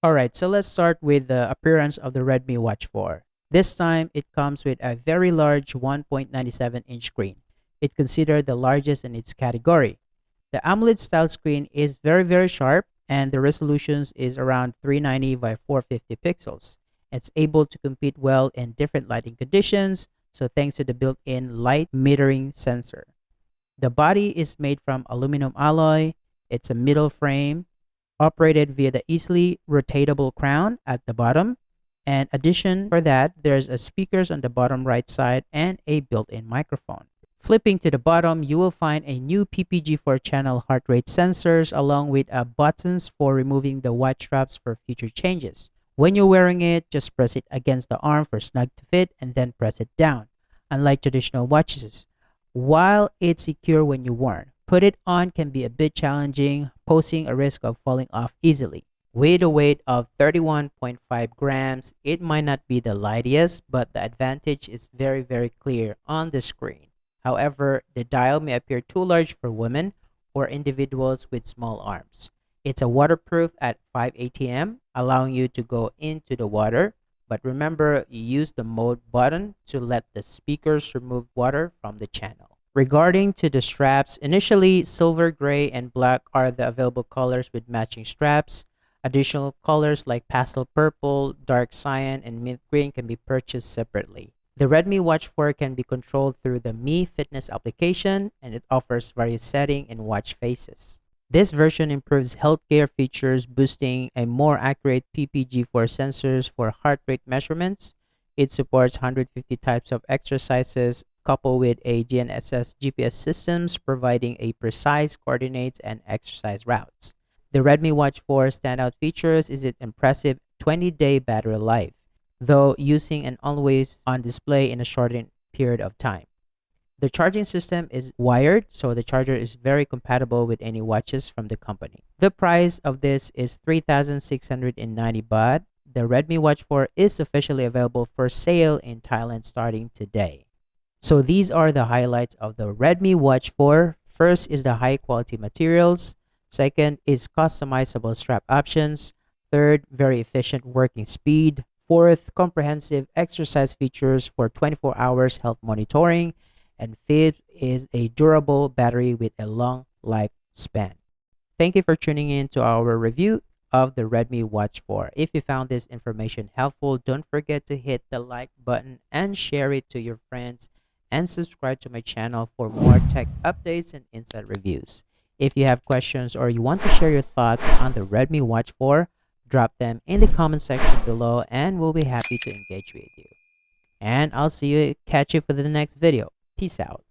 Alright, so let's start with the appearance of the Redmi Watch 4. This time, it comes with a very large 1.97-inch screen. It's considered the largest in its category. The AMOLED style screen is very sharp, and the resolutions is around 390 by 450 pixels. It's able to compete well in different lighting conditions, so thanks to the built-in light metering sensor. The body is made from aluminum alloy. It's a middle frame operated via the easily rotatable crown at the bottom. And addition for that, there's a speakers on the bottom right side and a built-in microphone. Flipping to the bottom, you will find a new PPG 4 channel heart rate sensors along with buttons for removing the watch straps for future changes. When you're wearing it, just press it against the arm for snug to fit and then press it down. Unlike traditional watches, while it's secure when you worn, put it on can be a bit challenging, posing a risk of falling off easily. With a weight of 31.5 grams, it might not be the lightest, but the advantage is very clear on the screen. However, the dial may appear too large for women or individuals with small arms. It's a waterproof at 5 atm, allowing you to go into the water, but remember, you use the mode button to let the speakers remove water from the channel. Regarding to the straps, initially silver, gray, and black are the available colors with matching straps. Additional colors like pastel purple, dark cyan, and mint green can be purchased separately. The Redmi Watch 4 can be controlled through the Mi Fitness application, and it offers various settings and watch faces. This version improves healthcare features, boosting a more accurate PPG 4 sensors for heart rate measurements. It supports 150 types of exercises, coupled with a GNSS GPS systems, providing a precise coordinates and exercise routes. The Redmi Watch 4 standout features is its impressive 20-day battery life, though using an always-on display in a shortened period of time. The charging system is wired, so the charger is very compatible with any watches from the company. The price of this is 3,690 baht. The Redmi Watch 4 is officially available for sale in Thailand starting today. So these are the highlights of the Redmi Watch 4. First is the high quality materials. Second is customizable strap options. Third, very efficient working speed. Fourth, comprehensive exercise features for 24 hours health monitoring. And fifth is a durable battery with a long lifespan. Thank you for tuning in to our review of the Redmi Watch 4. If you found this information helpful, don't forget to hit the like button and share it to your friends, and subscribe to my channel for more tech updates and inside reviews. If you have questions or you want to share your thoughts on the Redmi Watch 4, drop them in the comment section below and we'll be happy to engage with you. And I'll catch you for the next video. Peace out.